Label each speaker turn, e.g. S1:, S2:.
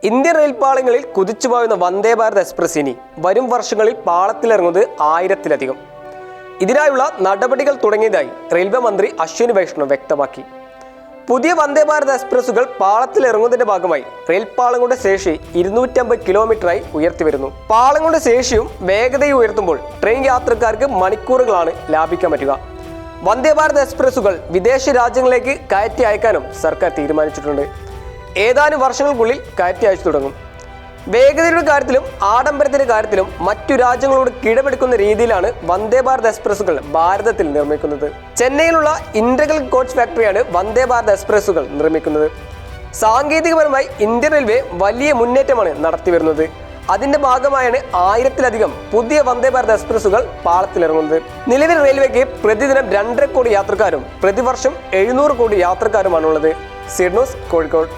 S1: Indian റെയിൽപാളങ്ങളിൽ കുതിച്ചുപോയുന്ന Vande Bharat express ഇനി വരും വർഷങ്ങളിൽ പാളത്തിലിറങ്ങുന്നത് 1000-ലധികം. ഇതിനായുള്ള നടപടികൾ തുടങ്ങിയതായി റെയിൽവേ മന്ത്രി അശ്വിനി വൈഷ്ണവ് വ്യക്തമാക്കി. പുതിയ വന്ദേ ഭാരത് എക്സ്പ്രസുകൾ പാളത്തിലിറങ്ങുന്നതിന്റെ ഭാഗമായി റെയിൽപാളങ്ങളുടെ ശേഷി 250 കിലോമീറ്ററായി ഉയർത്തിവരുന്നു. പാളങ്ങളുടെ ശേഷിയും വേഗതയും ഉയർത്തുമ്പോൾ ട്രെയിൻ യാത്രക്കാർക്ക് മണിക്കൂറുകളാണ് ലാഭിക്കാൻ പറ്റുക. വന്ദേ ഭാരത് എക്സ്പ്രസുകൾ വിദേശ രാജ്യങ്ങളിലേക്ക് കയറ്റി അയക്കാനും സർക്കാർ തീരുമാനിച്ചിട്ടുണ്ട്. ഏതാനും വർഷങ്ങൾക്കുള്ളിൽ കയറ്റി അയച്ചു തുടങ്ങും. വേഗതയുടെ കാര്യത്തിലും ആഡംബരത്തിന്റെ കാര്യത്തിലും മറ്റു രാജ്യങ്ങളോട് കിടപിടിക്കുന്ന രീതിയിലാണ് വന്ദേ ഭാരത് എക്സ്പ്രസുകൾ ഭാരതത്തിൽ നിർമ്മിക്കുന്നത്. ചെന്നൈയിലുള്ള ഇന്റഗ്രൽ കോച്ച് ഫാക്ടറിയാണ് വന്ദേ ഭാരത് എക്സ്പ്രസുകൾ നിർമ്മിക്കുന്നത്. സാങ്കേതികപരമായി ഇന്ത്യൻ റെയിൽവേ വലിയ മുന്നേറ്റമാണ് നടത്തിവരുന്നത്. അതിന്റെ ഭാഗമായാണ് 1000-ലധികം പുതിയ വന്ദേ ഭാരത് എക്സ്പ്രസുകൾ പാളത്തിലിറങ്ങുന്നത്. നിലവിൽ റെയിൽവേക്ക് പ്രതിദിനം 2.5 കോടി യാത്രക്കാരും പ്രതിവർഷം 700 കോടി യാത്രക്കാരുമാണുള്ളത്. C news, Kozhikode.